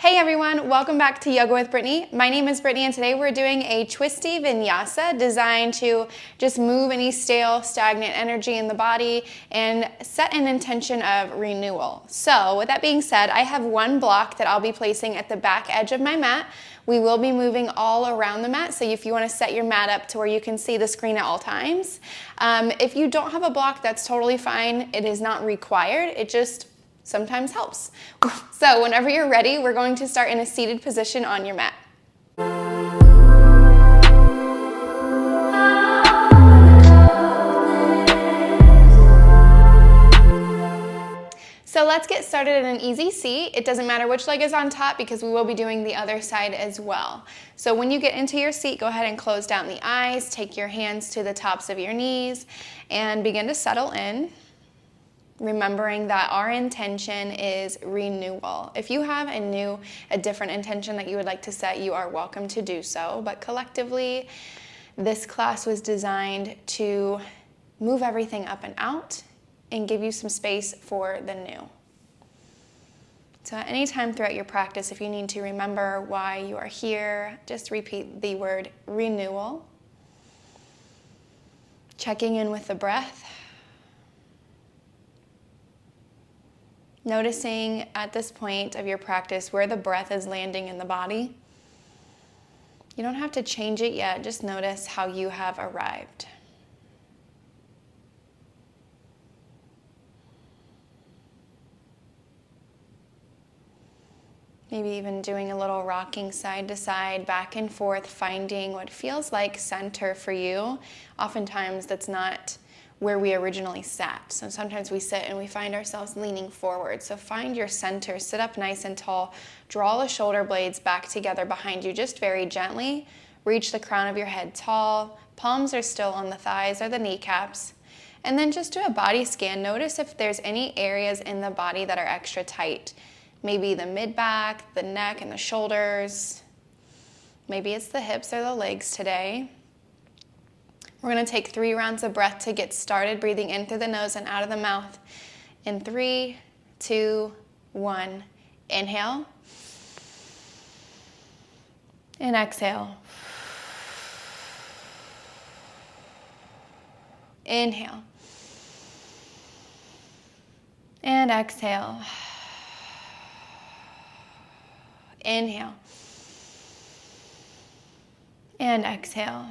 Hey everyone, welcome back to Yoga with Brittany. My name is Brittany and today we're doing a twisty vinyasa designed to just move any stale, stagnant energy in the body and set an intention of renewal. So with that being said, I have one block that I'll be placing at the back edge of my mat. We will be moving all around the mat, so if you want to set your mat up to where you can see the screen at all times. If you don't have a block, that's totally fine. It is not required. It just sometimes helps. So whenever you're ready, we're going to start in a seated position on your mat. So let's get started in an easy seat. It doesn't matter which leg is on top because we will be doing the other side as well. So when you get into your seat, go ahead and close down the eyes, take your hands to the tops of your knees, and begin to settle in. Remembering that our intention is renewal. If you have a different intention that you would like to set, you are welcome to do so. But collectively, this class was designed to move everything up and out and give you some space for the new. So at any time throughout your practice, if you need to remember why you are here, just repeat the word renewal. Checking in with the breath. Noticing at this point of your practice where the breath is landing in the body. You don't have to change it yet, just notice how you have arrived. Maybe even doing a little rocking side to side, back and forth, finding what feels like center for you. Oftentimes that's not where we originally sat. So sometimes we sit and we find ourselves leaning forward. So find your center, sit up nice and tall, draw the shoulder blades back together behind you just very gently. Reach the crown of your head tall, palms are still on the thighs or the kneecaps. And then just do a body scan. Notice if there's any areas in the body that are extra tight. Maybe the mid-back, the neck, and the shoulders. Maybe it's the hips or the legs today. We're going to take 3 rounds of breath to get started, breathing in through the nose and out of the mouth. In 3, 2, 1. Inhale. And exhale. Inhale. And exhale. Inhale. And exhale.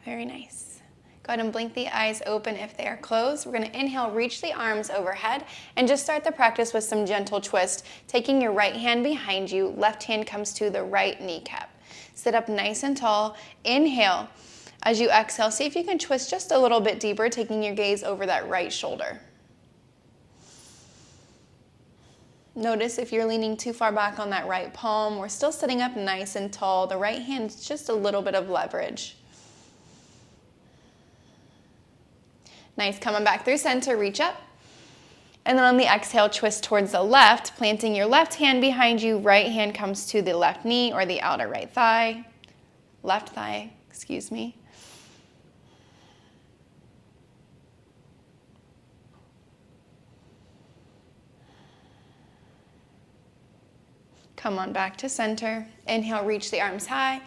Very nice. Go ahead and blink the eyes open if they are closed. We're going to inhale, reach the arms overhead, and just start the practice with some gentle twist. Taking your right hand behind you, left hand comes to the right kneecap. Sit up nice and tall. Inhale. As you exhale, see if you can twist just a little bit deeper, taking your gaze over that right shoulder. Notice if you're leaning too far back on that right palm. We're still sitting up nice and tall. The right hand's just a little bit of leverage. Nice, coming back through center, reach up. And then on the exhale, twist towards the left, planting your left hand behind you. Right hand comes to the left knee or the outer right thigh. Left thigh, excuse me. Come on back to center. Inhale, reach the arms high.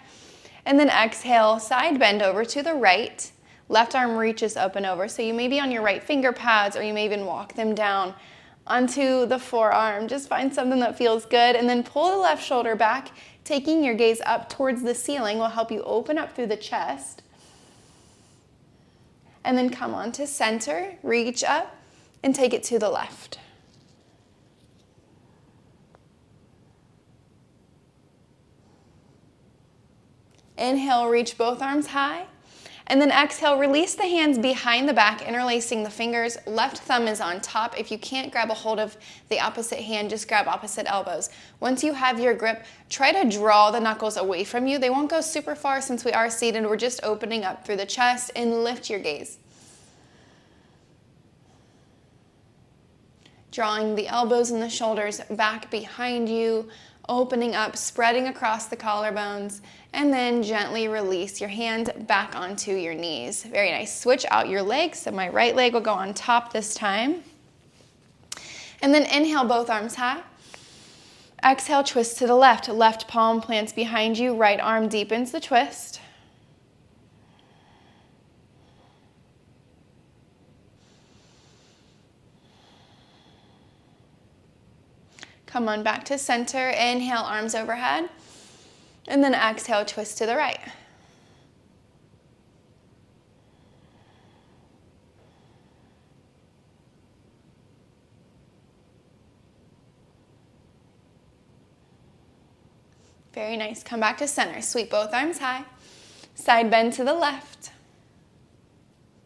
And then exhale, side bend over to the right. Left arm reaches up and over. So you may be on your right finger pads or you may even walk them down onto the forearm. Just find something that feels good and then pull the left shoulder back. Taking your gaze up towards the ceiling will help you open up through the chest. And then come on to center, reach up and take it to the left. Inhale, reach both arms high. And then exhale, release the hands behind the back, interlacing the fingers. Left thumb is on top. If you can't grab a hold of the opposite hand, just grab opposite elbows. Once you have your grip, try to draw the knuckles away from you. They won't go super far since we are seated. We're just opening up through the chest and lift your gaze. Drawing the elbows and the shoulders back behind you, opening up, spreading across the collarbones, and then gently release your hand back onto your knees. Very nice. Switch out your legs. So my right leg will go on top this time. And then inhale, both arms high. Exhale, twist to the left. Left palm plants behind you, right arm deepens the twist. Come on back to center. Inhale, arms overhead. And then exhale, twist to the right. Very nice. Come back to center. Sweep both arms high. Side bend to the left.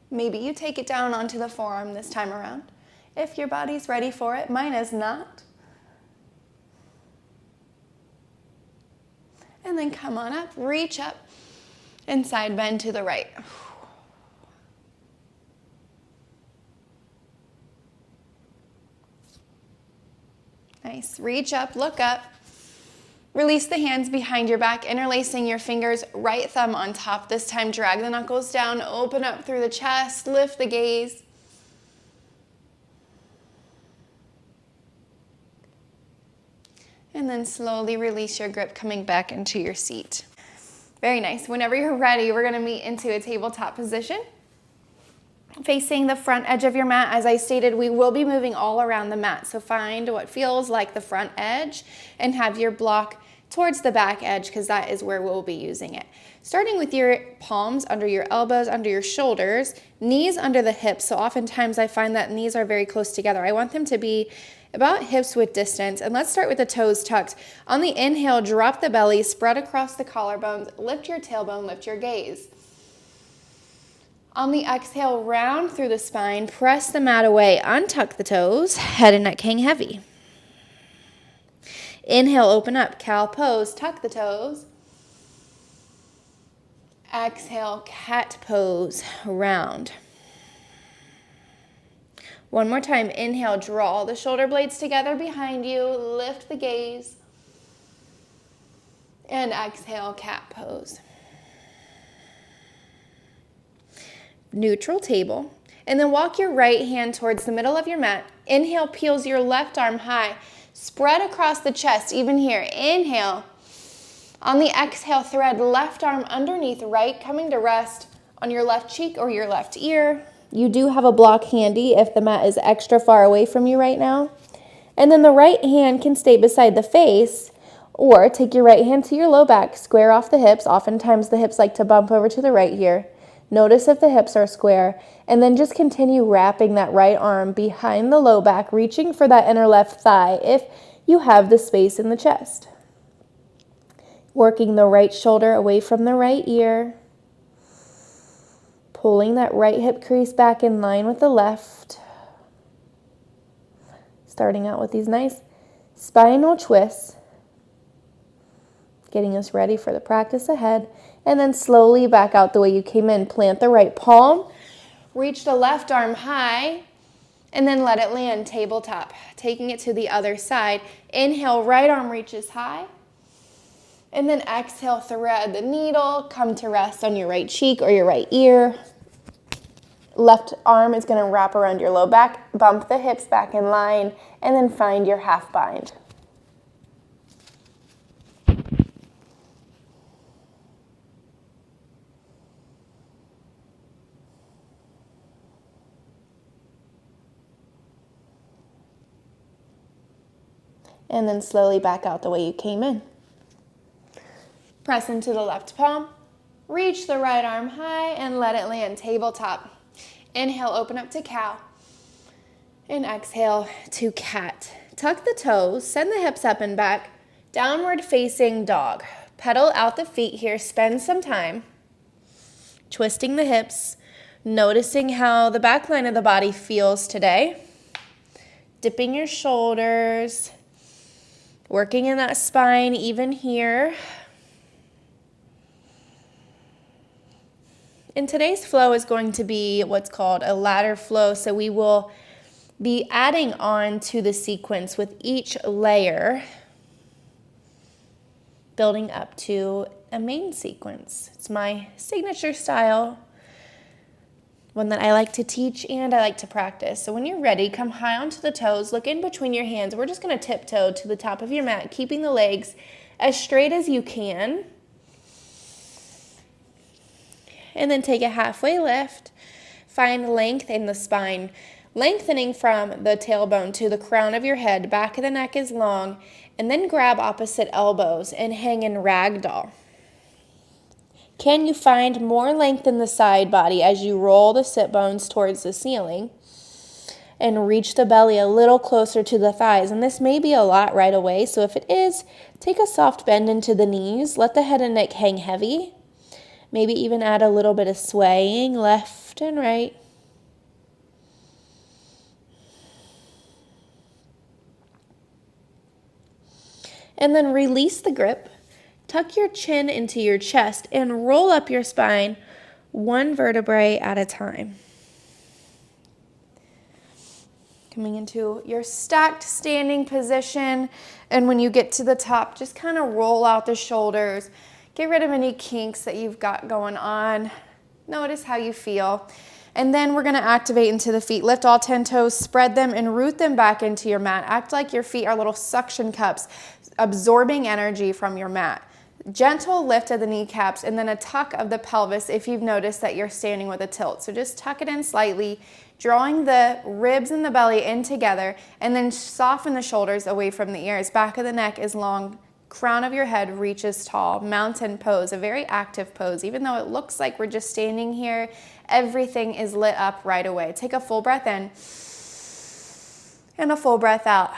Maybe you take it down onto the forearm this time around. If your body's ready for it, mine is not. And then come on up, reach up, and side bend to the right. Nice. Reach up, look up. Release the hands behind your back, interlacing your fingers, right thumb on top. This time, drag the knuckles down, open up through the chest, lift the gaze. And then slowly release your grip, coming back into your seat. Very nice. Whenever you're ready, we're gonna meet into a tabletop position. Facing the front edge of your mat, as I stated, we will be moving all around the mat. So find what feels like the front edge and have your block towards the back edge, because that is where we'll be using it. Starting with your palms under your elbows, under your shoulders, knees under the hips. So oftentimes I find that knees are very close together. I want them to be about hips width distance. And let's start with the toes tucked. On the inhale, drop the belly, spread across the collarbones, lift your tailbone, lift your gaze. On the exhale, round through the spine, press the mat away, untuck the toes, head and neck hang heavy. Inhale, open up, cow pose, tuck the toes. Exhale, cat pose, round. One more time, inhale, draw the shoulder blades together behind you, lift the gaze. And exhale, cat pose. Neutral table. And then walk your right hand towards the middle of your mat. Inhale, peels your left arm high. Spread across the chest, even here. Inhale. On the exhale, thread left arm underneath right, coming to rest on your left cheek or your left ear. You do have a block handy if the mat is extra far away from you right now. And then the right hand can stay beside the face, or take your right hand to your low back, square off the hips. Oftentimes the hips like to bump over to the right here. Notice if the hips are square, and then just continue wrapping that right arm behind the low back, reaching for that inner left thigh if you have the space in the chest. Working the right shoulder away from the right ear. Pulling that right hip crease back in line with the left. Starting out with these nice spinal twists. Getting us ready for the practice ahead. And then slowly back out the way you came in. Plant the right palm. Reach the left arm high. And then let it land tabletop. Taking it to the other side. Inhale, right arm reaches high. And then exhale, thread the needle. Come to rest on your right cheek or your right ear. Left arm is going to wrap around your low back. Bump the hips back in line. And then find your half bind. And then slowly back out the way you came in. Press into the left palm. Reach the right arm high and let it land tabletop. Inhale, open up to cow. And exhale to cat. Tuck the toes, send the hips up and back. Downward facing dog. Pedal out the feet here, spend some time. Twisting the hips, noticing how the back line of the body feels today. Dipping your shoulders. Working in that spine even here. And today's flow is going to be what's called a ladder flow. So we will be adding on to the sequence with each layer, building up to a main sequence. It's my signature style. one that I like to teach and I like to practice. So when you're ready, come high onto the toes, look in between your hands. We're just going to tiptoe to the top of your mat, keeping the legs as straight as you can. And then take a halfway lift. Find length in the spine, lengthening from the tailbone to the crown of your head. Back of the neck is long. And then grab opposite elbows and hang in ragdoll. Can you find more length in the side body as you roll the sit bones towards the ceiling and reach the belly a little closer to the thighs? And this may be a lot right away, so if it is, take a soft bend into the knees. Let the head and neck hang heavy. Maybe even add a little bit of swaying left and right. And then release the grip. Tuck your chin into your chest and roll up your spine one vertebrae at a time. Coming into your stacked standing position. And when you get to the top, just kind of roll out the shoulders. Get rid of any kinks that you've got going on. Notice how you feel. And then we're going to activate into the feet. Lift all 10 toes, spread them, and root them back into your mat. Act like your feet are little suction cups, absorbing energy from your mat. Gentle lift of the kneecaps and then a tuck of the pelvis if you've noticed that you're standing with a tilt. So just tuck it in slightly, drawing the ribs and the belly in together, and then soften the shoulders away from the ears. Back of the neck is long, crown of your head reaches tall. Mountain pose, a very active pose. Even though it looks like we're just standing here, everything is lit up right away. Take a full breath in and a full breath out.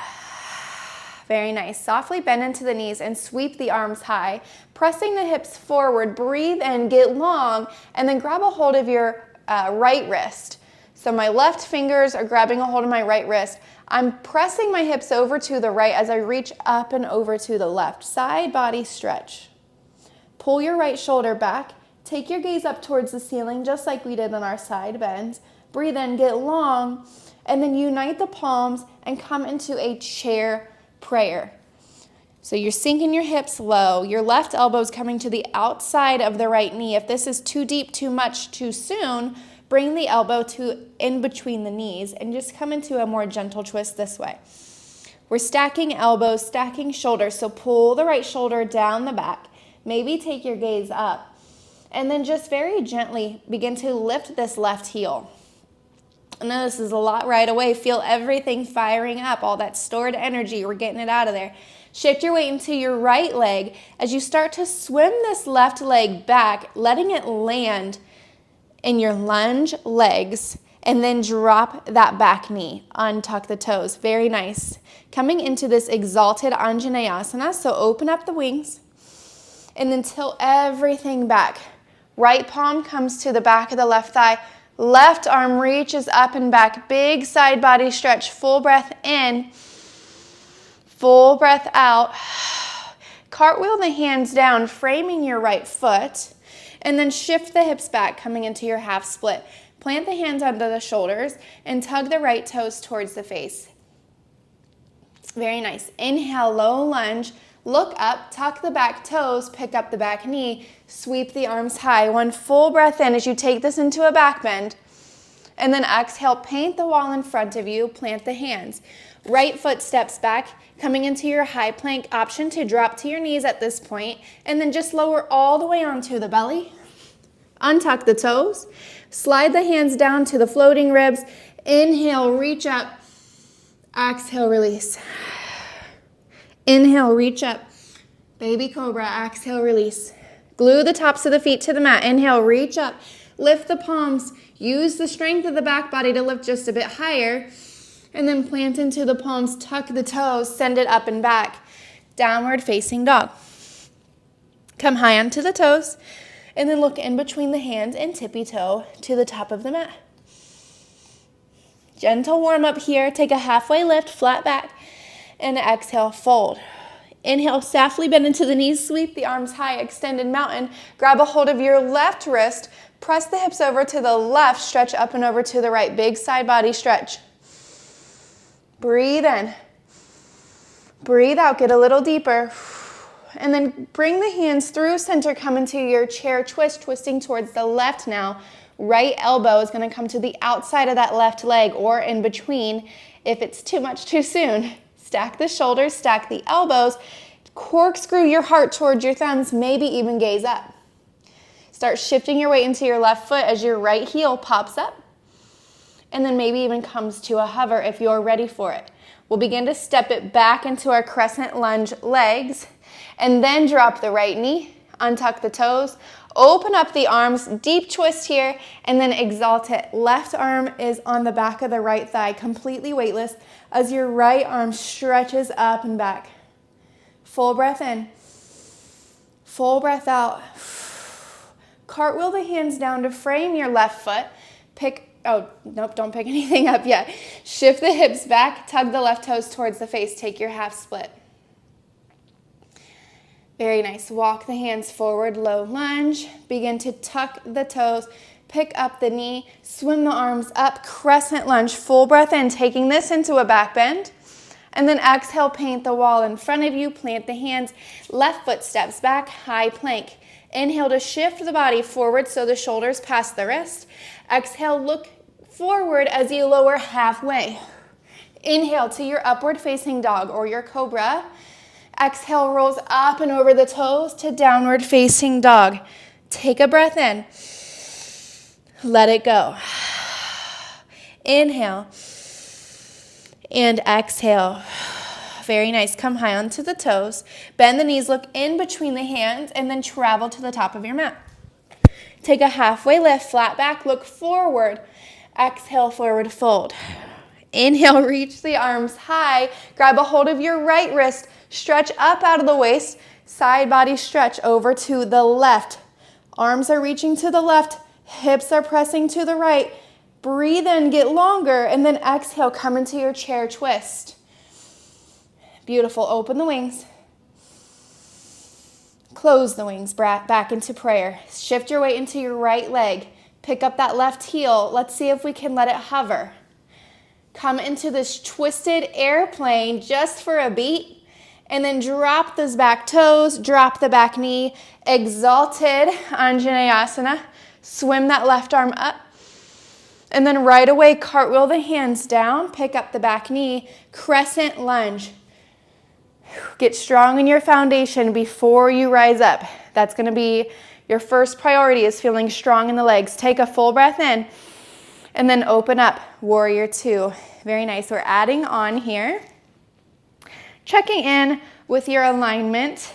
Very nice. Softly bend into the knees and sweep the arms high, pressing the hips forward. Breathe in, get long, and then grab a hold of your right wrist. So my left fingers are grabbing a hold of my right wrist. I'm pressing my hips over to the right as I reach up and over to the left. Side body stretch. Pull your right shoulder back. Take your gaze up towards the ceiling, just like we did in our side bends. Breathe in, get long, and then unite the palms and come into a chair prayer. So you're sinking your hips low. Your left elbow's coming to the outside of the right knee. If this is too deep, too much, too soon, bring the elbow to in between the knees and just come into a more gentle twist this way. We're stacking elbows, stacking shoulders. So pull the right shoulder down the back. Maybe take your gaze up. And then just very gently begin to lift this left heel. I know this is a lot right away. Feel everything firing up, all that stored energy. We're getting it out of there. Shift your weight into your right leg as you start to swim this left leg back, letting it land in your lunge legs, and then drop that back knee. Untuck the toes. Very nice. Coming into this exalted Anjaneyasana, so open up the wings and then tilt everything back. Right palm comes to the back of the left thigh. Left arm reaches up and back. Big side body stretch. Full breath in. Full breath out. Cartwheel the hands down, framing your right foot. And then shift the hips back, coming into your half split. Plant the hands under the shoulders and tug the right toes towards the face. Very nice. Inhale, low lunge. Look up, tuck the back toes, pick up the back knee, sweep the arms high. One full breath in as you take this into a back bend. And then exhale, paint the wall in front of you, plant the hands. Right foot steps back, coming into your high plank. Option to drop to your knees at this point, and then just lower all the way onto the belly. Untuck the toes. Slide the hands down to the floating ribs. Inhale, reach up. Exhale, release. Inhale, reach up. Baby cobra, exhale, release. Glue the tops of the feet to the mat. Inhale, reach up. Lift the palms. Use the strength of the back body to lift just a bit higher. And then plant into the palms, tuck the toes, send it up and back. Downward facing dog. Come high onto the toes. And then look in between the hands and tippy toe to the top of the mat. Gentle warm up here. Take a halfway lift, flat back. And exhale, fold. Inhale, softly bend into the knees, sweep the arms high, extended mountain. Grab a hold of your left wrist, press the hips over to the left, stretch up and over to the right. Big side body stretch. Breathe in. Breathe out, get a little deeper. And then bring the hands through center, come into your chair twist, twisting towards the left now. Right elbow is going to come to the outside of that left leg or in between if it's too much too soon. Stack the shoulders, stack the elbows, corkscrew your heart towards your thumbs, maybe even gaze up. Start shifting your weight into your left foot as your right heel pops up, and then maybe even comes to a hover if you're ready for it. We'll begin to step it back into our crescent lunge legs, and then drop the right knee, untuck the toes, open up the arms, deep twist here, and then exalt it. Left arm is on the back of the right thigh, completely weightless, as your right arm stretches up and back. Full breath in, full breath out. Cartwheel the hands down to frame your left foot. Don't pick anything up yet. Shift the hips back, tug the left toes towards the face, take your half split. Very nice. Walk the hands forward, low lunge. Begin to tuck the toes, pick up the knee, swim the arms up, crescent lunge, full breath in, taking this into a back bend. And then exhale, paint the wall in front of you, plant the hands, left foot steps back, high plank. Inhale to shift the body forward so the shoulders pass the wrist. Exhale, look forward as you lower halfway. Inhale to your upward facing dog or your cobra. Exhale, rolls up and over the toes to downward facing dog. Take a breath in. Let it go. Inhale and exhale. Very nice. Come high onto the toes. Bend the knees, look in between the hands, and then travel to the top of your mat. Take a halfway lift, flat back, look forward. Exhale, forward fold. Inhale, reach the arms high. Grab a hold of your right wrist. Stretch up out of the waist. Side body stretch over to the left. Arms are reaching to the left. Hips are pressing to the right. Breathe in, get longer, and then exhale, come into your chair twist. Beautiful. Open the wings. Close the wings, back into prayer. Shift your weight into your right leg. Pick up that left heel. Let's see if we can let it hover. Come into this twisted airplane just for a beat. And then drop those back toes, drop the back knee. Exalted Anjaneyasana. Swim that left arm up. And then right away, cartwheel the hands down. Pick up the back knee. Crescent lunge. Get strong in your foundation before you rise up. That's going to be your first priority, is feeling strong in the legs. Take a full breath in and then open up. Warrior two. Very nice. We're adding on here. Checking in with your alignment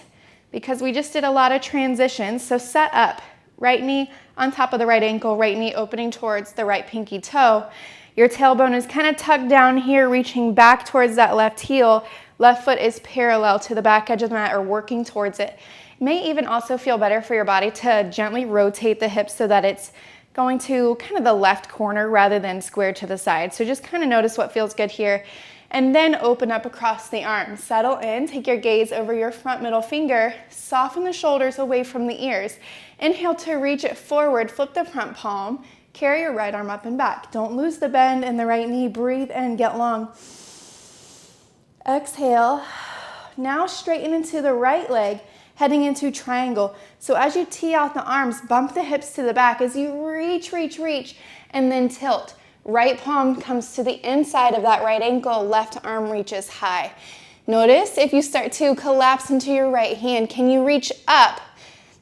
because we just did a lot of transitions. So set up. Right knee on top of the right ankle, right knee opening towards the right pinky toe. Your tailbone is kind of tucked down here, reaching back towards that left heel. Left foot is parallel to the back edge of the mat or working towards it. It may even also feel better for your body to gently rotate the hips so that it's going to kind of the left corner rather than square to the side. So just kind of notice what feels good here. And then open up across the arms. Settle in, take your gaze over your front middle finger. Soften the shoulders away from the ears. Inhale to reach it forward, flip the front palm. Carry your right arm up and back. Don't lose the bend in the right knee. Breathe in, get long. Exhale. Now straighten into the right leg, heading into triangle. So as you tee out the arms, bump the hips to the back as you reach, and then tilt. Right palm comes to the inside of that right ankle, left arm reaches high. Notice if you start to collapse into your right hand, can you reach up?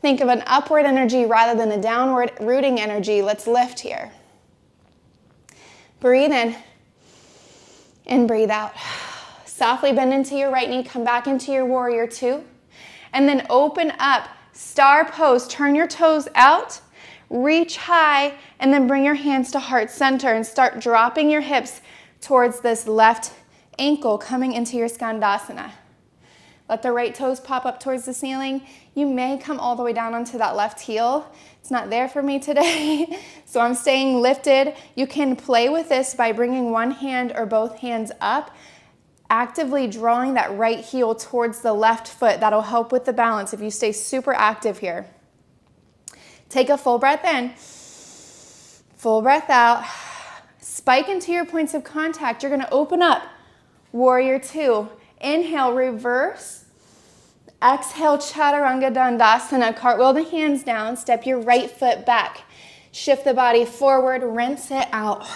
Think of an upward energy rather than a downward rooting energy. Let's lift here. Breathe in and breathe out. Softly bend into your right knee, come back into your warrior two, and then open up, star pose. Turn your toes out, reach high, and then bring your hands to heart center and start dropping your hips towards this left ankle, coming into your skandasana. Let the right toes pop up towards the ceiling. You may come all the way down onto that left heel. It's not there for me today, so I'm staying lifted. You can play with this by bringing one hand or both hands up, actively drawing that right heel towards the left foot. That'll help with the balance if you stay super active here. Take a full breath in, full breath out. Spike into your points of contact. You're going to open up, warrior two. Inhale, reverse. Exhale, chaturanga dandasana. Cartwheel the hands down. Step your right foot back. Shift the body forward, rinse it out.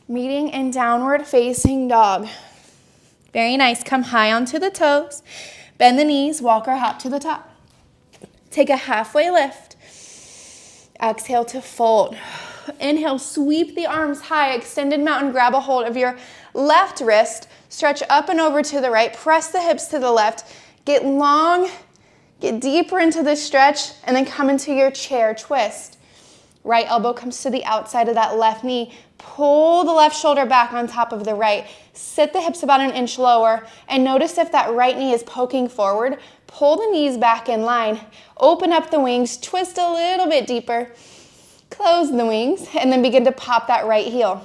Meeting in downward facing dog. Very nice. Come high onto the toes. Bend the knees, walk or hop to the top. Take a halfway lift. Exhale to fold. Inhale, sweep the arms high, extended mountain, grab a hold of your left wrist, stretch up and over to the right, press the hips to the left, get long, get deeper into the stretch, and then come into your chair twist. Right elbow comes to the outside of that left knee. Pull the left shoulder back on top of the right. Sit the hips about an inch lower, and notice if that right knee is poking forward. Pull the knees back in line. Open up the wings, twist a little bit deeper. Close the wings, and then begin to pop that right heel.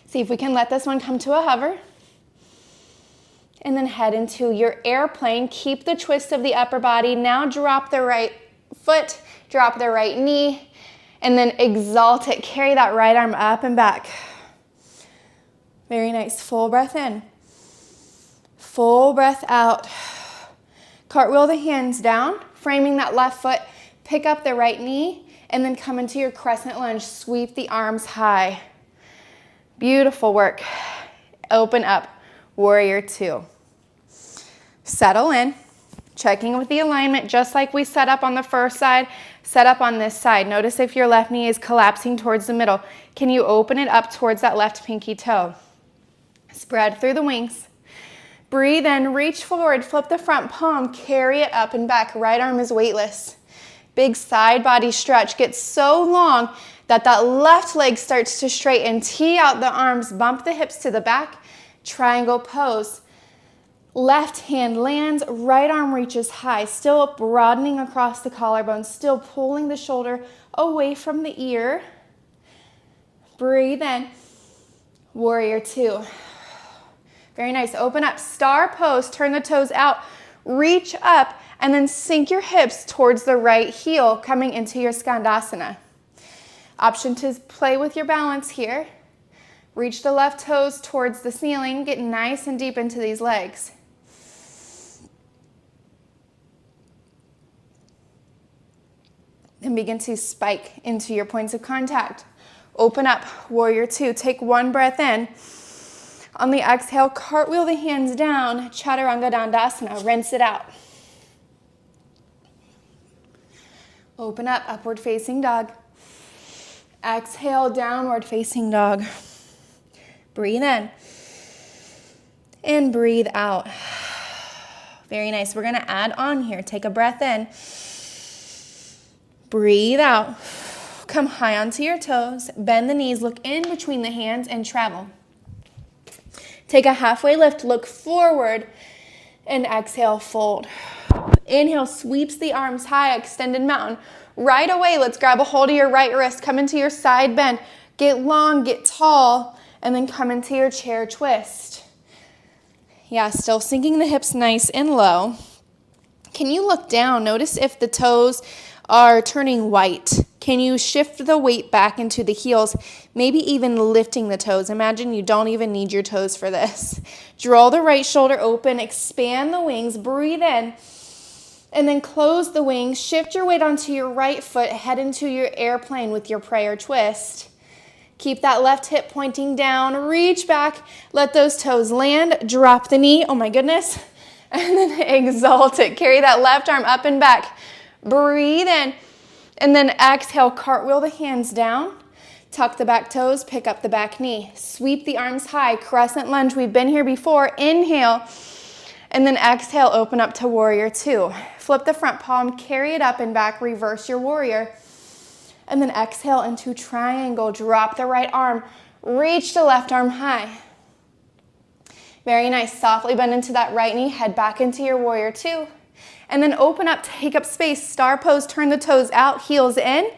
See if we can let this one come to a hover. And then head into your airplane. Keep the twist of the upper body. Now drop the right foot, drop the right knee, and then exalt it. Carry that right arm up and back. Very nice. Full breath in. Full breath out. Cartwheel the hands down, framing that left foot. Pick up the right knee, and then come into your crescent lunge. Sweep the arms high. Beautiful work. Open up. Warrior two. Settle in. Checking with the alignment, just like we set up on the first side, set up on this side. Notice if your left knee is collapsing towards the middle. Can you open it up towards that left pinky toe? Spread through the wings. Breathe in, reach forward, flip the front palm, carry it up and back. Right arm is weightless. Big side body stretch. Get so long that that left leg starts to straighten. Tee out the arms, bump the hips to the back. Triangle pose. Left hand lands, right arm reaches high, still broadening across the collarbone, still pulling the shoulder away from the ear. Breathe in. Warrior two. Very nice. Open up. Star pose. Turn the toes out. Reach up and then sink your hips towards the right heel, coming into your Skandasana. Option to play with your balance here. Reach the left toes towards the ceiling. Get nice and deep into these legs. Then begin to spike into your points of contact. Open up, warrior two. Take one breath in. On the exhale, cartwheel the hands down, Chaturanga Dandasana. Rinse it out. Open up, upward facing dog. Exhale, downward facing dog. Breathe in. And breathe out. Very nice. We're going to add on here. Take a breath in. Breathe out. Come high onto your toes. Bend the knees. Look in between the hands and travel. Take a halfway lift. Look forward. And exhale, fold. Inhale, sweeps the arms high, extended mountain. Right away, let's grab a hold of your right wrist. Come into your side bend. Get long, get tall, and then come into your chair twist. Yeah, still sinking the hips nice and low. Can you look down? Notice if the toes are turning white. Can you shift the weight back into the heels? Maybe even lifting the toes. Imagine you don't even need your toes for this. Draw the right shoulder open, expand the wings, breathe in, and then close the wings. Shift your weight onto your right foot, head into your airplane with your prayer twist. Keep that left hip pointing down, reach back, let those toes land, drop the knee, oh my goodness, and then exalt it. Carry that left arm up and back. Breathe in, and then exhale, cartwheel the hands down, tuck the back toes, pick up the back knee, sweep the arms high, crescent lunge. We've been here before. Inhale, and then exhale, open up to warrior two. Flip the front palm, carry it up and back, reverse your warrior, and then exhale into triangle. Drop the right arm, reach the left arm high. Very nice. Softly bend into that right knee, head back into your warrior two. And then open up, take up space, star pose, turn the toes out, heels in.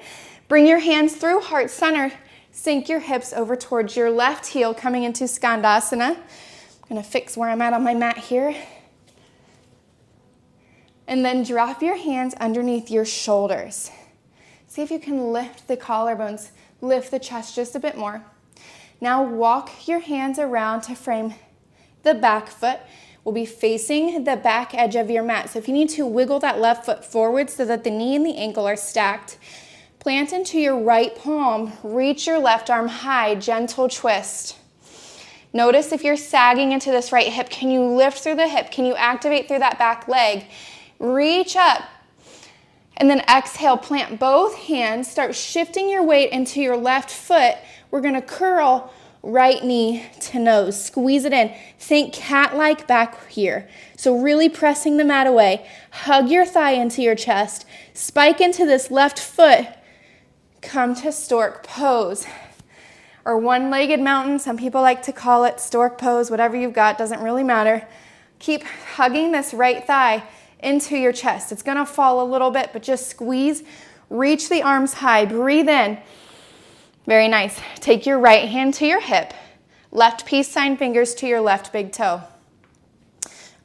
Bring your hands through, heart center. Sink your hips over towards your left heel, coming into Skandasana. I'm gonna fix where I'm at on my mat here. And then drop your hands underneath your shoulders. See if you can lift the collarbones, lift the chest just a bit more. Now walk your hands around to frame the back foot. will be facing the back edge of your mat. So if you need to wiggle that left foot forward so that the knee and the ankle are stacked, plant into your right palm, reach your left arm high, gentle twist. Notice if you're sagging into this right hip, can you lift through the hip? Can you activate through that back leg? Reach up. And then exhale, plant both hands, start shifting your weight into your left foot. We're gonna curl right knee to nose, squeeze it in. Think cat-like back here. So really pressing the mat away. Hug your thigh into your chest. Spike into this left foot. Come to stork pose. Or one-legged mountain, some people like to call it stork pose, whatever you've got, doesn't really matter. Keep hugging this right thigh into your chest. It's gonna fall a little bit, but just squeeze, reach the arms high, breathe in. Very nice. Take your right hand to your hip, left peace sign fingers to your left big toe.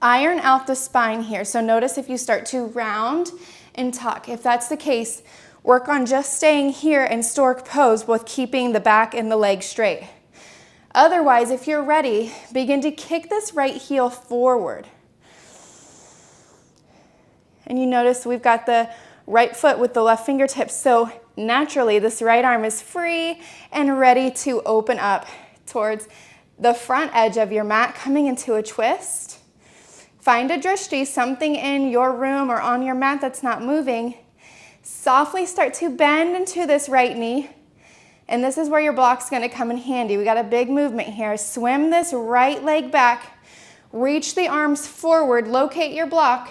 Iron out the spine here, so notice if you start to round and tuck. If that's the case, work on just staying here in stork pose with keeping the back and the legs straight. Otherwise, if you're ready, begin to kick this right heel forward. And you notice we've got the right foot with the left fingertips, so naturally this right arm is free and ready to open up towards the front edge of your mat, coming into a twist. Find a drishti, something in your room or on your mat that's not moving. Softly start to bend into this right knee. And this is where your block's gonna come in handy. We got a big movement here. Swim this right leg back. Reach the arms forward, locate your block.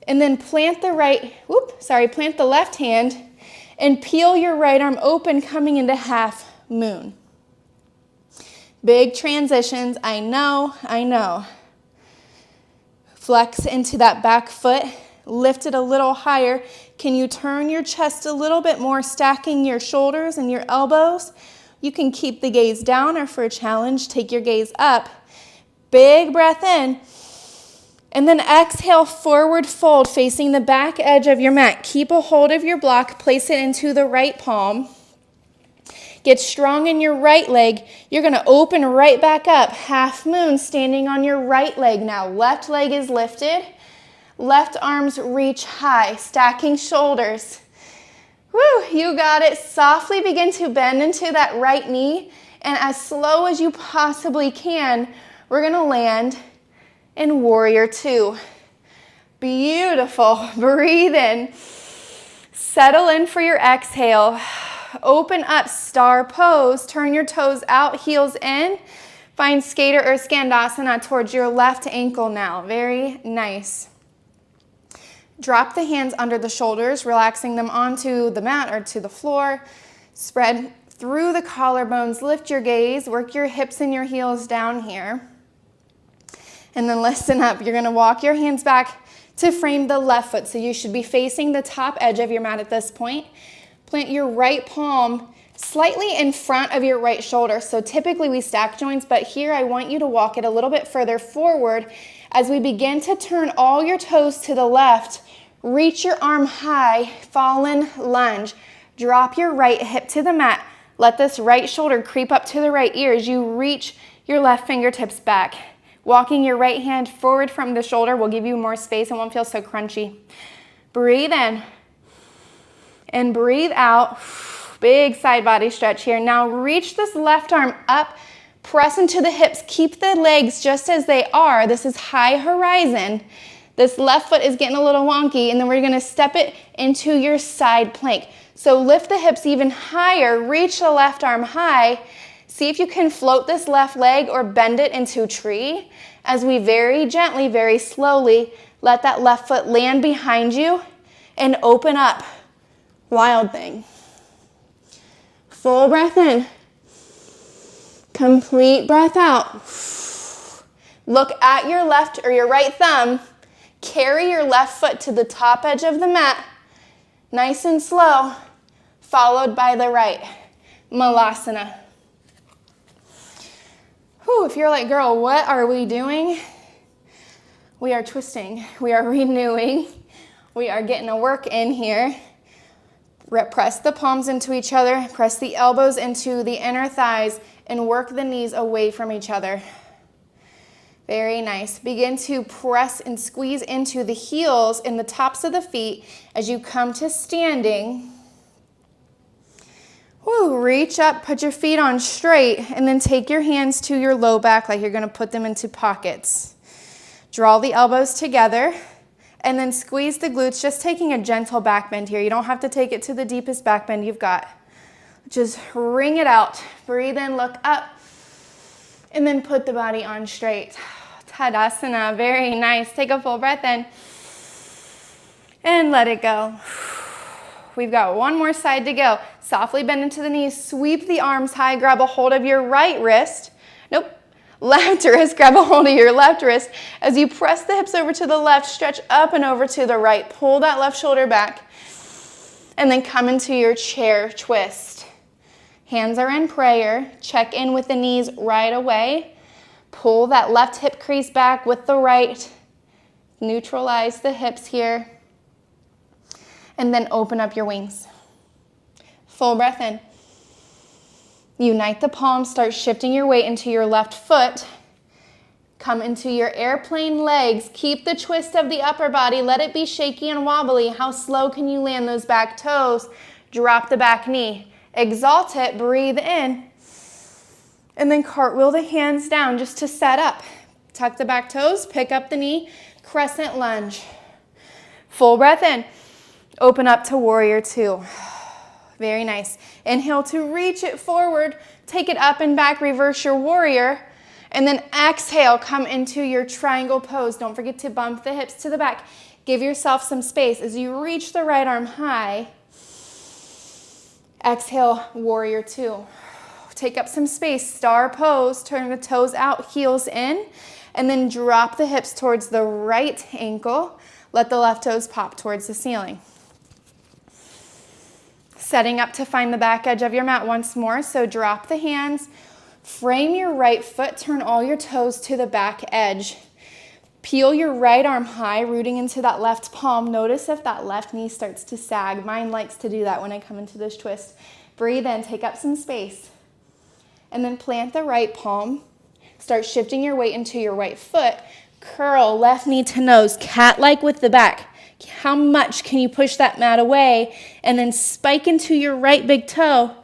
And then plant the left hand and peel your right arm open, coming into half moon. Big transitions, I know. Flex into that back foot. Lift it a little higher. Can you turn your chest a little bit more, stacking your shoulders and your elbows? You can keep the gaze down, or for a challenge, take your gaze up. Big breath in. And then exhale, forward fold, facing the back edge of your mat. Keep a hold of your block, place it into the right palm. Get strong in your right leg. You're gonna open right back up. Half moon, standing on your right leg now. Left leg is lifted. Left arms reach high, stacking shoulders. Woo, you got it. Softly begin to bend into that right knee, and as slow as you possibly can, we're gonna land in warrior two. Beautiful. Breathe in. Settle in for your exhale. Open up, star pose. Turn your toes out, heels in. Find skater or skandasana towards your left ankle now. Very nice. Drop the hands under the shoulders, relaxing them onto the mat or to the floor. Spread through the collarbones. Lift your gaze. Work your hips and your heels down here. And then listen up. You're going to walk your hands back to frame the left foot. So you should be facing the top edge of your mat at this point. Plant your right palm slightly in front of your right shoulder. So typically we stack joints, but here I want you to walk it a little bit further forward as we begin to turn all your toes to the left. Reach your arm high, fallen lunge. Drop your right hip to the mat. Let this right shoulder creep up to the right ear as you reach your left fingertips back. Walking your right hand forward from the shoulder will give you more space and won't feel so crunchy. Breathe in and breathe out. Big side body stretch here. Now reach this left arm up, press into the hips. Keep the legs just as they are. This is high horizon. This left foot is getting a little wonky, and then we're gonna step it into your side plank. So lift the hips even higher, reach the left arm high. See if you can float this left leg or bend it into tree as we very gently, very slowly let that left foot land behind you and open up. Wild thing. Full breath in. Complete breath out. Look at your left or your right thumb. Carry your left foot to the top edge of the mat. Nice and slow, followed by the right. Malasana. Whew, if you're like, girl, what are we doing? We are twisting. We are renewing. We are getting a work in here. Press the palms into each other. Press the elbows into the inner thighs and work the knees away from each other. Very nice. Begin to press and squeeze into the heels and the tops of the feet as you come to standing. Woo, reach up, put your feet on straight, and then take your hands to your low back like you're going to put them into pockets. Draw the elbows together, and then squeeze the glutes, just taking a gentle back bend here. You don't have to take it to the deepest back bend you've got. Just wring it out. Breathe in, look up, and then put the body on straight. Tadasana, very nice. Take a full breath in and let it go. We've got one more side to go. Softly bend into the knees, sweep the arms high, grab a hold of your right wrist. Left wrist, grab a hold of your left wrist. As you press the hips over to the left, stretch up and over to the right. Pull that left shoulder back, and then come into your chair twist. Hands are in prayer. Check in with the knees right away. Pull that left hip crease back with the right. Neutralize the hips here. And then open up your wings. Full breath in. Unite the palms. Start shifting your weight into your left foot. Come into your airplane legs. Keep the twist of the upper body. Let it be shaky and wobbly. How slow can you land those back toes? Drop the back knee. Exalt it. Breathe in. And then cartwheel the hands down just to set up. Tuck the back toes, pick up the knee, crescent lunge. Full breath in. Open up to warrior two. Very nice. Inhale to reach it forward. Take it up and back, reverse your warrior. And then exhale, come into your triangle pose. Don't forget to bump the hips to the back. Give yourself some space as you reach the right arm high. Exhale, warrior two. Take up some space, star pose, turn the toes out, heels in, and then drop the hips towards the right ankle. Let the left toes pop towards the ceiling. Setting up to find the back edge of your mat once more, so drop the hands, frame your right foot, turn all your toes to the back edge. Peel your right arm high, rooting into that left palm. Notice if that left knee starts to sag. Mine likes to do that when I come into this twist. Breathe in, take up some space. And then plant the right palm. Start shifting your weight into your right foot. Curl left knee to nose, cat-like with the back. How much can you push that mat away? And then spike into your right big toe.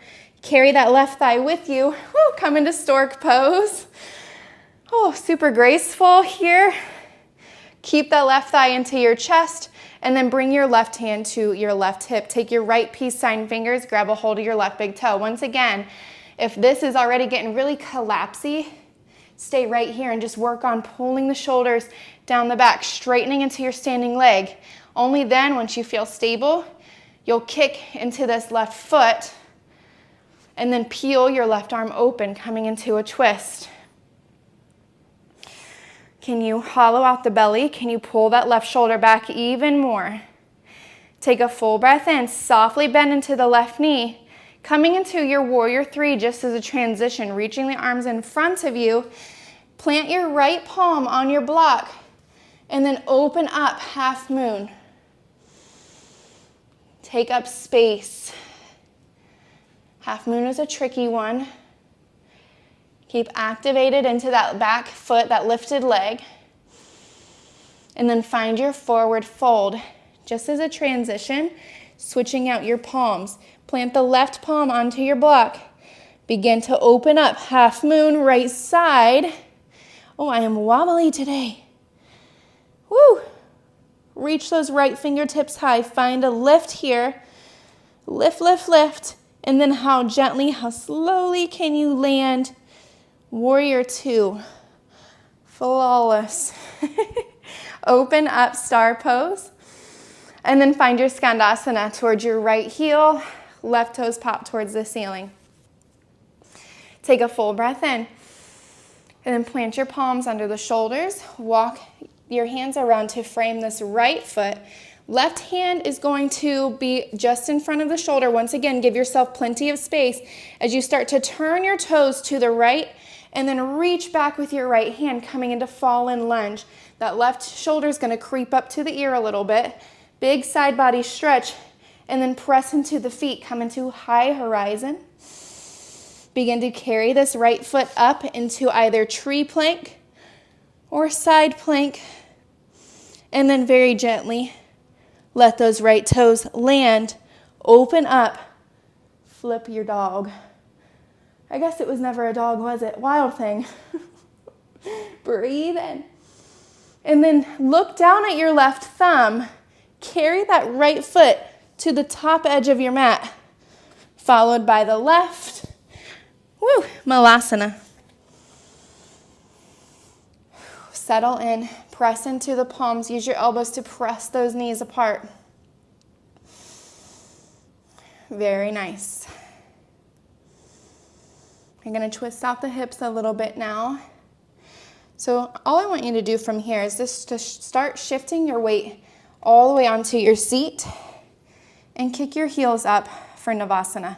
Carry that left thigh with you. Woo, come into stork pose. Oh, super graceful here. Keep that left thigh into your chest, and then bring your left hand to your left hip. Take your right peace sign fingers, grab a hold of your left big toe. Once again, if this is already getting really collapsy, stay right here and just work on pulling the shoulders down the back, straightening into your standing leg. Only then, once you feel stable, you'll kick into this left foot and then peel your left arm open, coming into a twist. Can you hollow out the belly? Can you pull that left shoulder back even more? Take a full breath in, softly bend into the left knee. Coming into your warrior three just as a transition, reaching the arms in front of you. Plant your right palm on your block and then open up half moon. Take up space. Half moon is a tricky one. Keep activated into that back foot, that lifted leg. And then find your forward fold. Just as a transition, switching out your palms. Plant the left palm onto your block. Begin to open up. Half moon, right side. Oh, I am wobbly today. Woo! Reach those right fingertips high. Find a lift here. Lift, lift, lift. And then how gently, how slowly can you land? Warrior two. Flawless. Open up, star pose. And then find your skandasana towards your right heel. Left toes pop towards the ceiling. Take a full breath in. And then plant your palms under the shoulders. Walk your hands around to frame this right foot. Left hand is going to be just in front of the shoulder. Once again, give yourself plenty of space as you start to turn your toes to the right and then reach back with your right hand, coming into fallen lunge. That left shoulder is going to creep up to the ear a little bit. Big side body stretch, and then press into the feet. Come into high horizon. Begin to carry this right foot up into either tree plank or side plank. And then very gently let those right toes land, open up, flip your dog. I guess it was never a dog, was it? Wild thing. Breathe in. And then look down at your left thumb. Carry that right foot to the top edge of your mat, followed by the left. Woo, Malasana. Settle in, press into the palms. Use your elbows to press those knees apart. Very nice. You're going to twist out the hips a little bit now. So all I want you to do from here is just to start shifting your weight all the way onto your seat and kick your heels up for Navasana.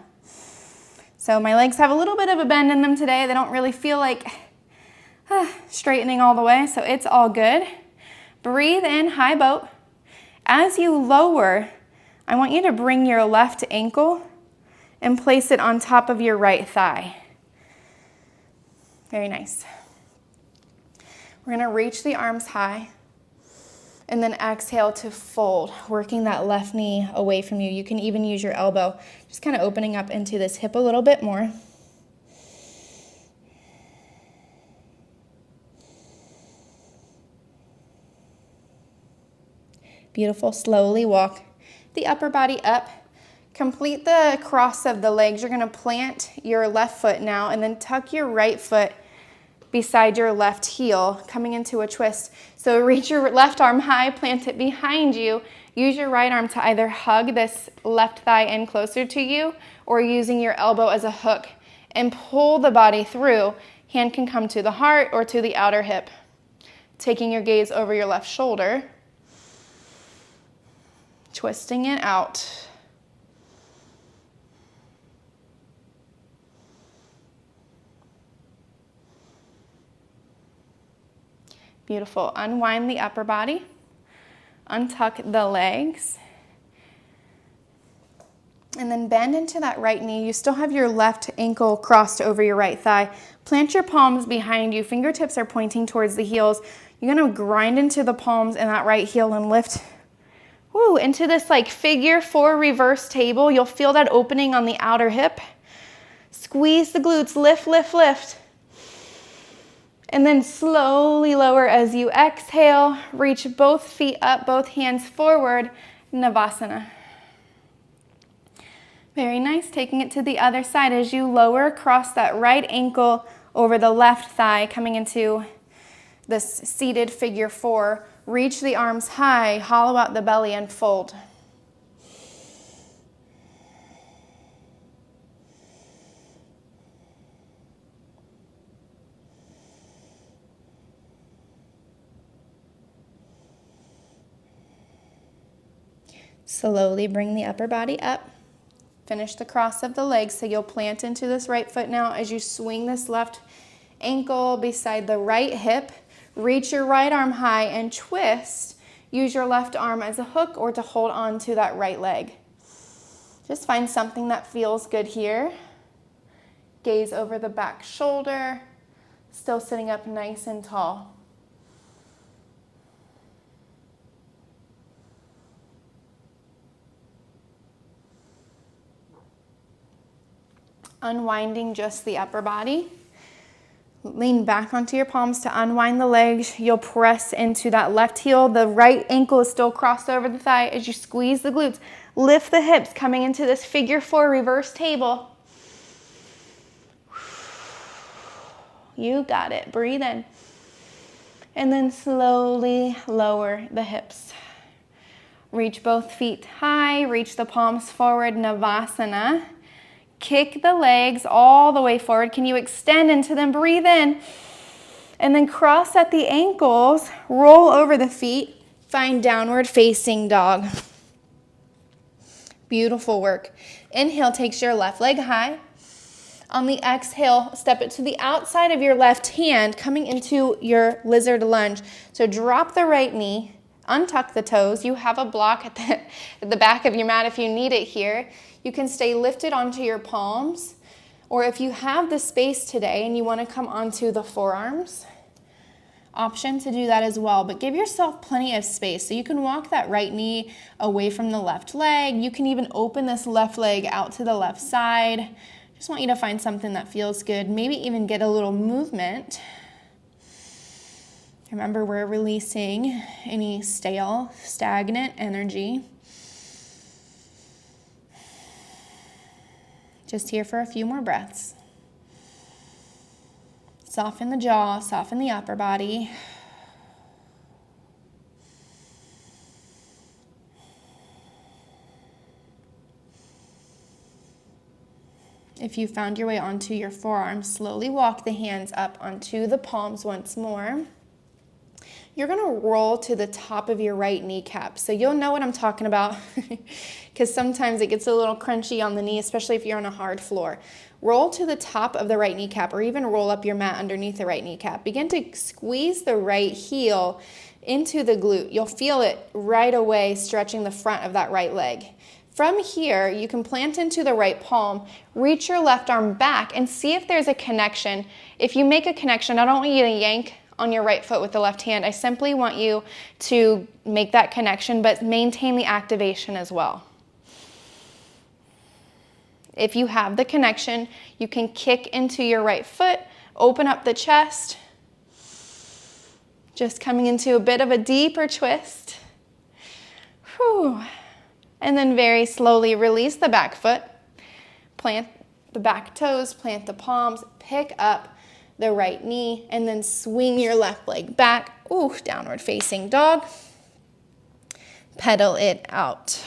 So my legs have a little bit of a bend in them today. They don't really feel like straightening all the way, so it's all good. Breathe in, high boat. As you lower, I want you to bring your left ankle and place it on top of your right thigh. Very nice. We're going to reach the arms high and then exhale to fold, working that left knee away from you. You can even use your elbow, just kind of opening up into this hip a little bit more. Beautiful. Slowly walk the upper body up. Complete the cross of the legs. You're going to plant your left foot now and then tuck your right foot beside your left heel, coming into a twist. So reach your left arm high, plant it behind you. Use your right arm to either hug this left thigh in closer to you or using your elbow as a hook and pull the body through. Hand can come to the heart or to the outer hip. Taking your gaze over your left shoulder. Twisting it out. Beautiful. Unwind the upper body. Untuck the legs. And then bend into that right knee. You still have your left ankle crossed over your right thigh. Plant your palms behind you. Fingertips are pointing towards the heels. You're going to grind into the palms and that right heel and lift into this like figure 4 reverse table. You'll feel that opening on the outer hip. Squeeze the glutes. Lift, lift, lift. And then slowly lower as you exhale. Reach both feet up, both hands forward. Navasana. Very nice. Taking it to the other side as you lower across that right ankle over the left thigh, coming into this seated figure 4. Reach the arms high, hollow out the belly, and fold. Slowly bring the upper body up. Finish the cross of the legs, so you'll plant into this right foot now as you swing this left ankle beside the right hip. Reach your right arm high and twist. Use your left arm as a hook or to hold on to that right leg. Just find something that feels good here. Gaze over the back shoulder. Still sitting up nice and tall. Unwinding just the upper body. Lean back onto your palms to unwind the legs. You'll press into that left heel. The right ankle is still crossed over the thigh as you squeeze the glutes. Lift the hips, coming into this figure 4 reverse table. You got it. Breathe in. And then slowly lower the hips. Reach both feet high. Reach the palms forward. Navasana. Kick the legs all the way forward. Can you extend into them? Breathe in. And then cross at the ankles. Roll over the feet. Find downward facing dog. Beautiful work. Inhale takes your left leg high. On the exhale, step it to the outside of your left hand, coming into your lizard lunge. So drop the right knee. Untuck the toes. You have a block at the back of your mat if you need it here. You can stay lifted onto your palms, or if you have the space today and you want to come onto the forearms, option to do that as well, but give yourself plenty of space. So you can walk that right knee away from the left leg. You can even open this left leg out to the left side. Just want you to find something that feels good. Maybe even get a little movement. Remember, we're releasing any stale, stagnant energy. Just here for a few more breaths. Soften the jaw, soften the upper body. If you found your way onto your forearms, slowly walk the hands up onto the palms once more. You're going to roll to the top of your right kneecap. So you'll know what I'm talking about because sometimes it gets a little crunchy on the knee, especially if you're on a hard floor. Roll to the top of the right kneecap or even roll up your mat underneath the right kneecap. Begin to squeeze the right heel into the glute. You'll feel it right away stretching the front of that right leg. From here, you can plant into the right palm, reach your left arm back and see if there's a connection. If you make a connection, I don't want you to yank on your right foot with the left hand. I simply want you to make that connection, but maintain the activation as well. If you have the connection, you can kick into your right foot, open up the chest, just coming into a bit of a deeper twist. Whew. And then very slowly release the back foot, plant the back toes, plant the palms, pick up the right knee, and then swing your left leg back. Ooh, downward facing dog. Pedal it out.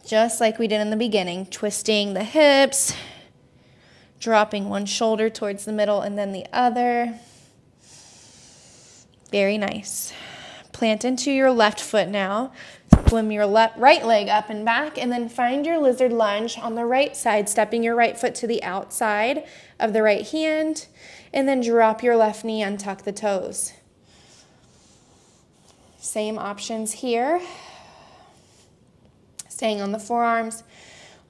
Just like we did in the beginning, twisting the hips, dropping one shoulder towards the middle and then the other. Very nice. Plant into your left foot now. Swim your right leg up and back, and then find your lizard lunge on the right side, stepping your right foot to the outside of the right hand, and then drop your left knee and tuck the toes. Same options here. Staying on the forearms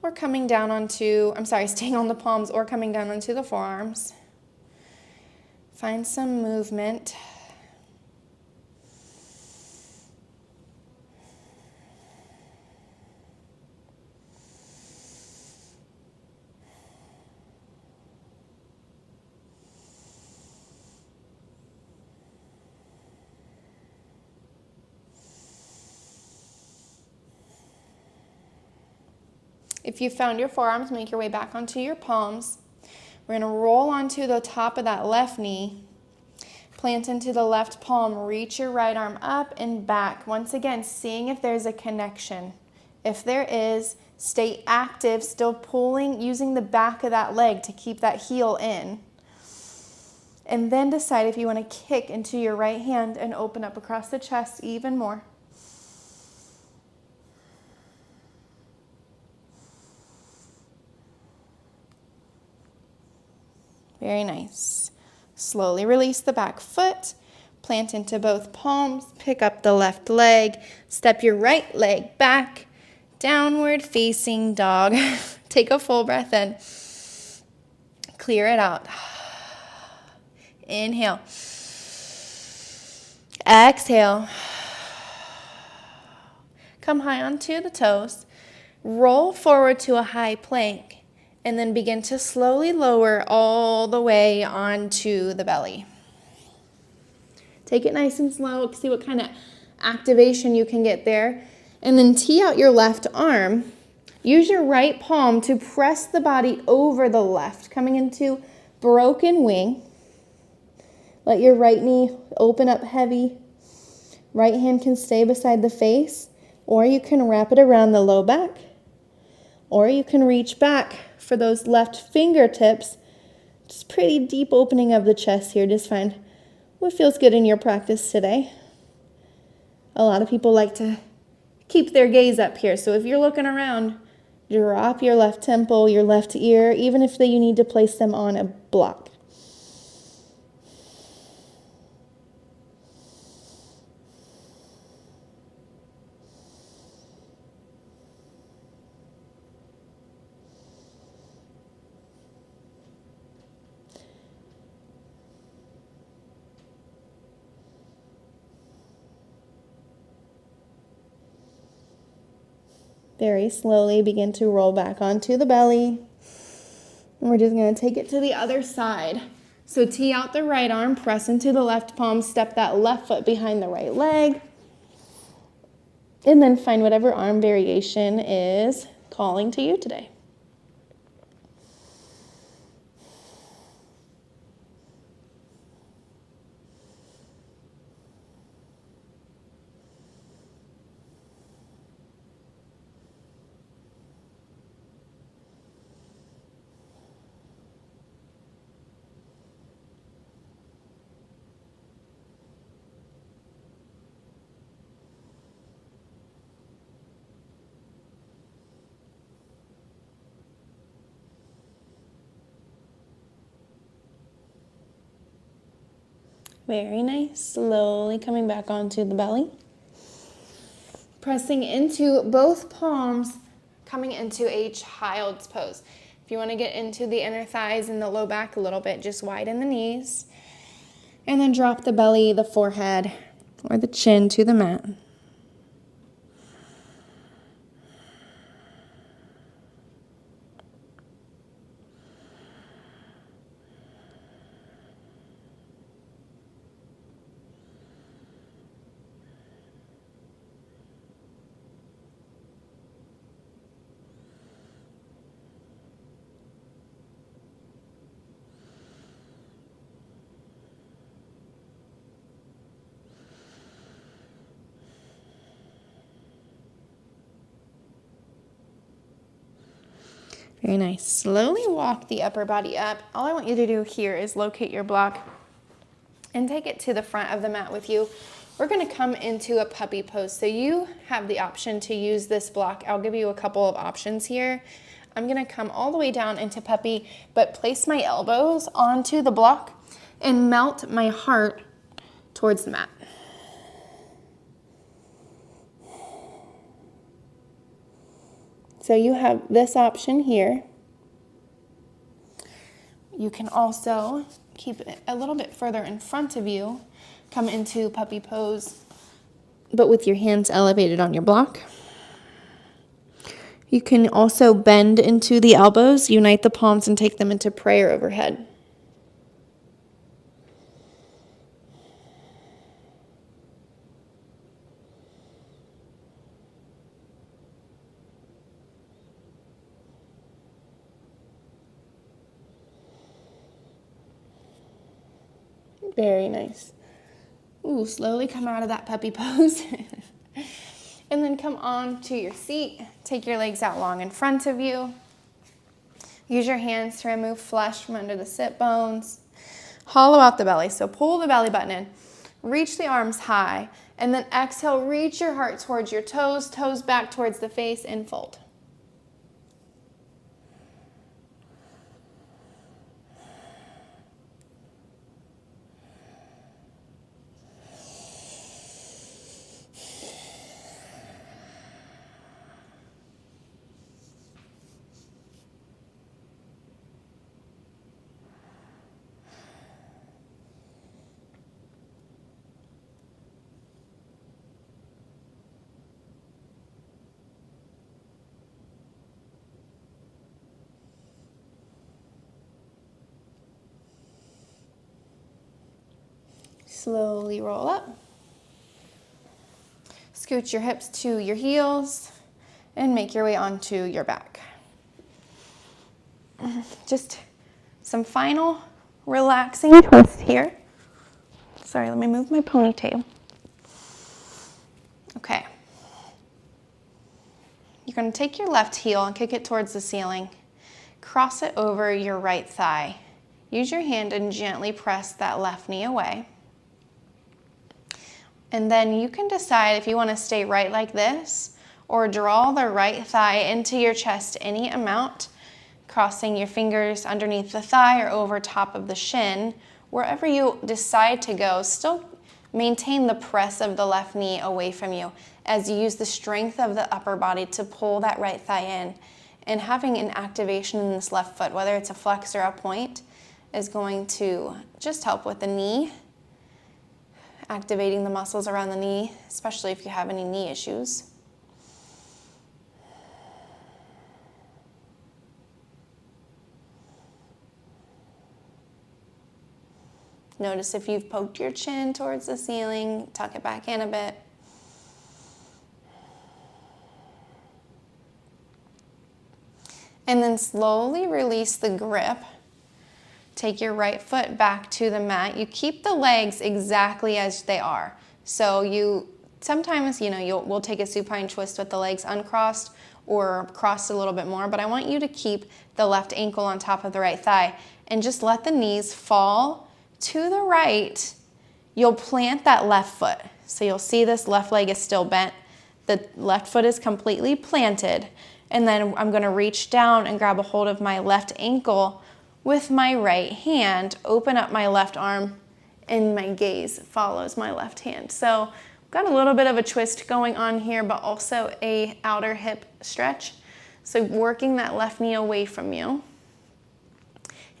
or coming down onto, staying on the palms or coming down onto the forearms. Find some movement. If you found your forearms, make your way back onto your palms. We're going to roll onto the top of that left knee. Plant into the left palm. Reach your right arm up and back. Once again, seeing if there's a connection. If there is, stay active, still pulling, using the back of that leg to keep that heel in. And then decide if you want to kick into your right hand and open up across the chest even more. Very nice. Slowly release the back foot, plant into both palms, pick up the left leg, step your right leg back, downward facing dog. Take a full breath in. Clear it out. Inhale. Exhale. Come high onto the toes. Roll forward to a high plank. And then begin to slowly lower all the way onto the belly. Take it nice and slow. See what kind of activation you can get there. And then tee out your left arm. Use your right palm to press the body over the left, coming into broken wing. Let your right knee open up heavy. Right hand can stay beside the face, or you can wrap it around the low back, or you can reach back for those left fingertips. Just pretty deep opening of the chest here. Just find what feels good in your practice today. A lot of people like to keep their gaze up here. So if you're looking around, drop your left temple, your left ear, even if you need to place them on a block. Very slowly begin to roll back onto the belly. And we're just going to take it to the other side. So tee out the right arm, press into the left palm, step that left foot behind the right leg. And then find whatever arm variation is calling to you today. Very nice. Slowly coming back onto the belly. Pressing into both palms, coming into a child's pose. If you want to get into the inner thighs and the low back a little bit, just widen the knees. And then drop the belly, the forehead, or the chin to the mat. Very nice. Slowly walk the upper body up. All I want you to do here is locate your block and take it to the front of the mat with you. We're going to come into a puppy pose. So you have the option to use this block. I'll give you a couple of options here. I'm going to come all the way down into puppy, but place my elbows onto the block and melt my heart towards the mat. So you have this option here. You can also keep it a little bit further in front of you, come into puppy pose, but with your hands elevated on your block. You can also bend into the elbows, unite the palms, and take them into prayer overhead. Very nice. Ooh, slowly come out of that puppy pose. And then come on to your seat. Take your legs out long in front of you. Use your hands to remove flesh from under the sit bones. Hollow out the belly. So pull the belly button in. Reach the arms high. And then exhale, reach your heart towards your toes. Toes back towards the face and fold. Slowly roll up. Scoot your hips to your heels and make your way onto your back. Just some final relaxing twist here. Sorry, let me move my ponytail. Okay. You're going to take your left heel and kick it towards the ceiling. Cross it over your right thigh. Use your hand and gently press that left knee away. And then you can decide if you want to stay right like this or draw the right thigh into your chest any amount, crossing your fingers underneath the thigh or over top of the shin. Wherever you decide to go, still maintain the press of the left knee away from you as you use the strength of the upper body to pull that right thigh in. And having an activation in this left foot, whether it's a flex or a point, is going to just help with the knee, activating the muscles around the knee, especially if you have any knee issues. Notice if you've poked your chin towards the ceiling, tuck it back in a bit. And then slowly release the grip. Take your right foot back to the mat. You keep the legs exactly as they are. So sometimes, we'll take a supine twist with the legs uncrossed or crossed a little bit more, but I want you to keep the left ankle on top of the right thigh and just let the knees fall to the right. You'll plant that left foot. So you'll see this left leg is still bent. The left foot is completely planted. And then I'm going to reach down and grab a hold of my left ankle with my right hand, open up my left arm, and my gaze follows my left hand. So I've got a little bit of a twist going on here, but also a outer hip stretch. So working that left knee away from you.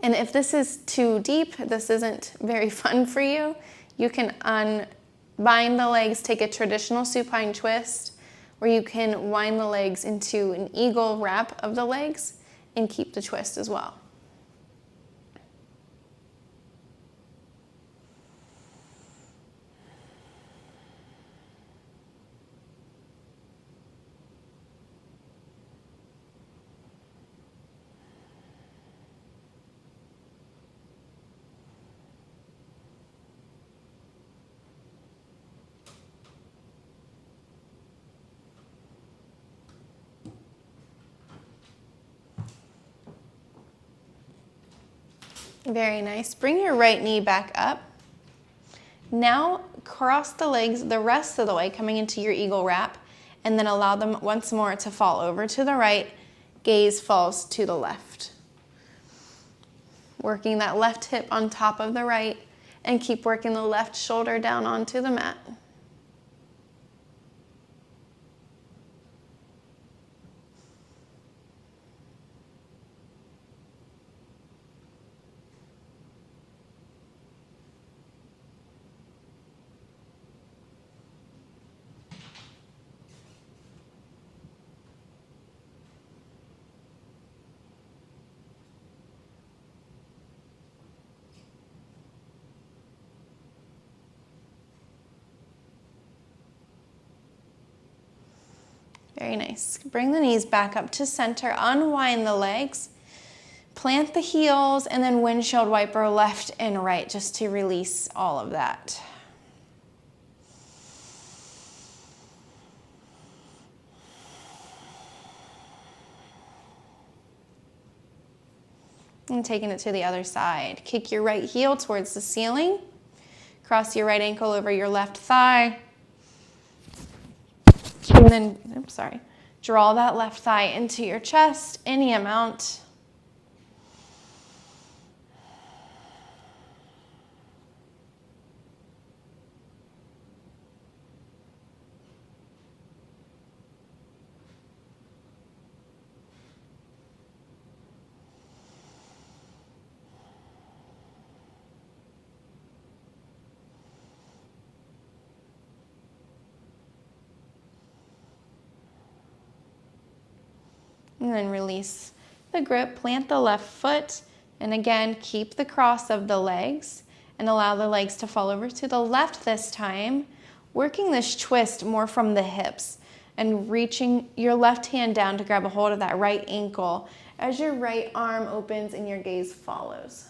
And if this is too deep, this isn't very fun for you, you can unbind the legs, take a traditional supine twist, or you can wind the legs into an eagle wrap of the legs and keep the twist as well. Very nice. Bring your right knee back up. Now cross the legs the rest of the way, coming into your eagle wrap, and then allow them once more to fall over to the right. Gaze falls to the left. Working that left hip on top of the right, and keep working the left shoulder down onto the mat. Very nice. Bring the knees back up to center, unwind the legs, plant the heels, and then windshield wiper left and right just to release all of that. And taking it to the other side. Kick your right heel towards the ceiling. Cross your right ankle over your left thigh. And then, draw that left thigh into your chest, any amount. And then release the grip, plant the left foot, and again, keep the cross of the legs and allow the legs to fall over to the left this time, working this twist more from the hips and reaching your left hand down to grab a hold of that right ankle as your right arm opens and your gaze follows.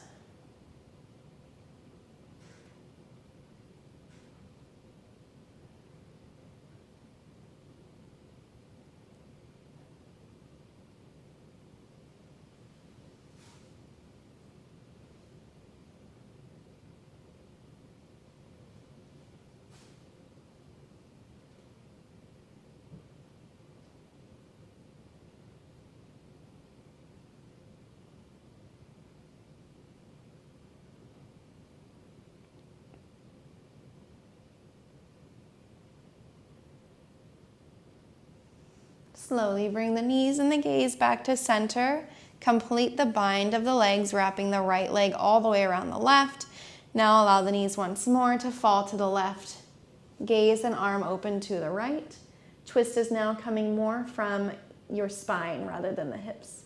Slowly bring the knees and the gaze back to center. Complete the bind of the legs, wrapping the right leg all the way around the left. Now allow the knees once more to fall to the left. Gaze and arm open to the right. Twist is now coming more from your spine rather than the hips.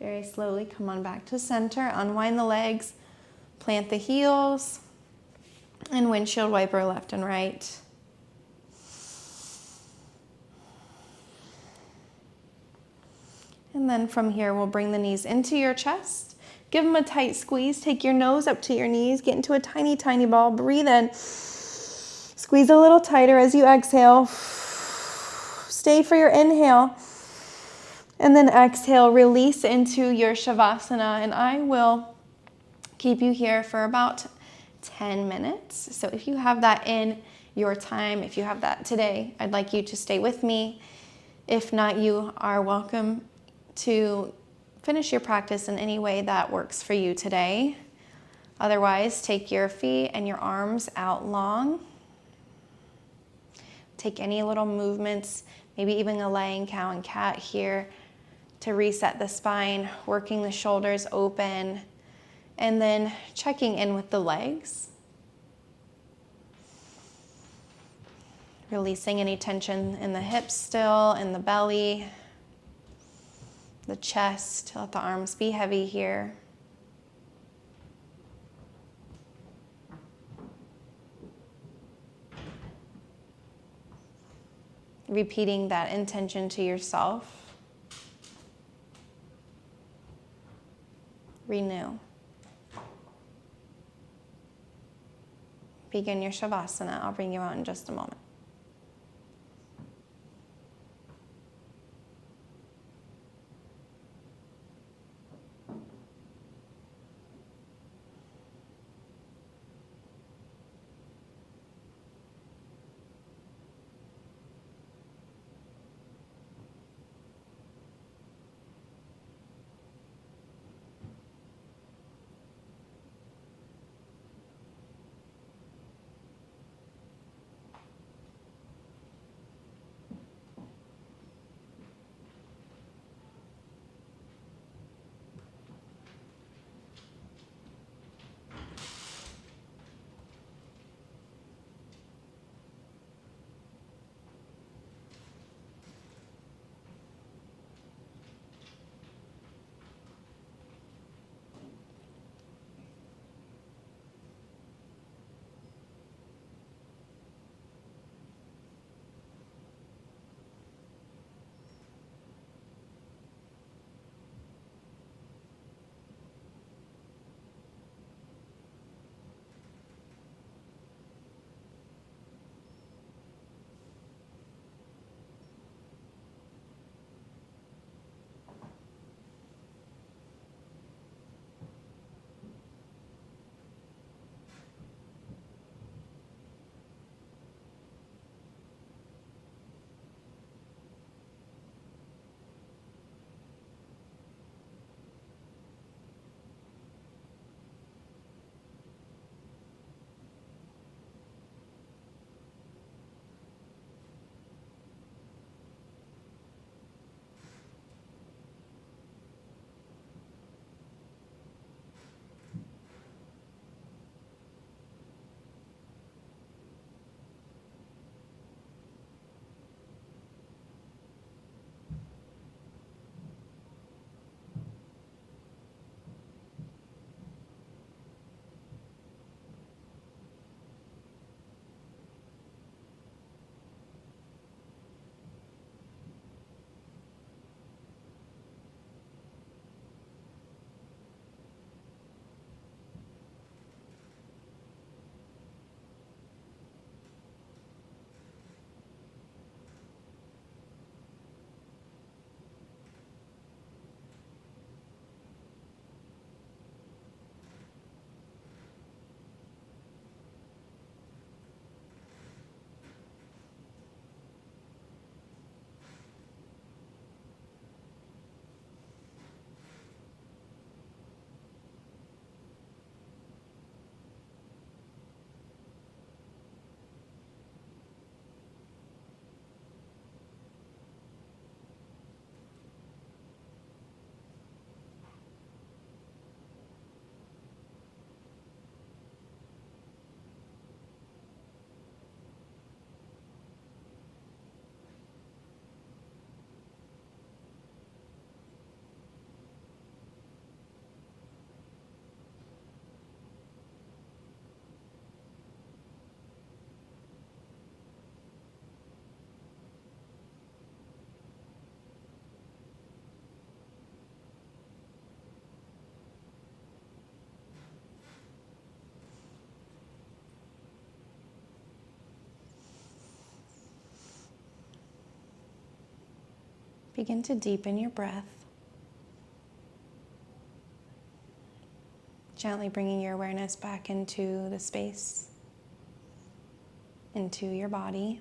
Very slowly come on back to center, unwind the legs, plant the heels, and windshield wiper left and right. And then from here, we'll bring the knees into your chest. Give them a tight squeeze. Take your nose up to your knees. Get into a tiny, tiny ball. Breathe in. Squeeze a little tighter as you exhale. Stay for your inhale. And then exhale, release into your Shavasana. And I will keep you here for about 10 minutes. So if you have that in your time, if you have that today, I'd like you to stay with me. If not, you are welcome to finish your practice in any way that works for you today. Otherwise, take your feet and your arms out long. Take any little movements, maybe even a lying cow and cat here to reset the spine, working the shoulders open, and then checking in with the legs. Releasing any tension in the hips still, in the belly, the chest. Let the arms be heavy here. Repeating that intention to yourself. Renew. Begin your Shavasana. I'll bring you out in just a moment. Begin to deepen your breath. Gently bringing your awareness back into the space, into your body.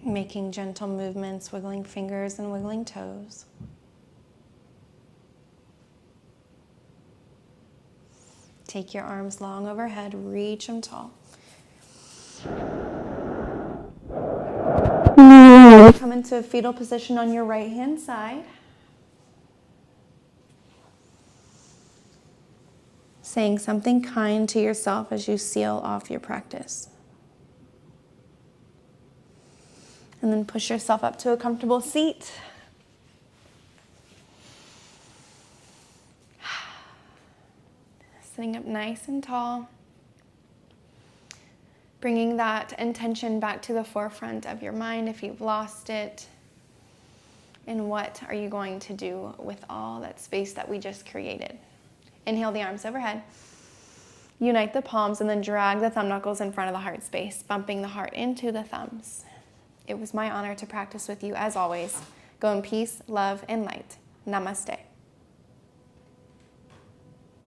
Making gentle movements, wiggling fingers and wiggling toes. Take your arms long overhead, reach them tall. Come into a fetal position on your right hand side. Saying something kind to yourself as you seal off your practice. And then push yourself up to a comfortable seat. Sitting up nice and tall. Bringing that intention back to the forefront of your mind if you've lost it. And what are you going to do with all that space that we just created? Inhale the arms overhead. Unite the palms and then drag the thumb knuckles in front of the heart space, bumping the heart into the thumbs. It was my honor to practice with you as always. Go in peace, love, and light. Namaste.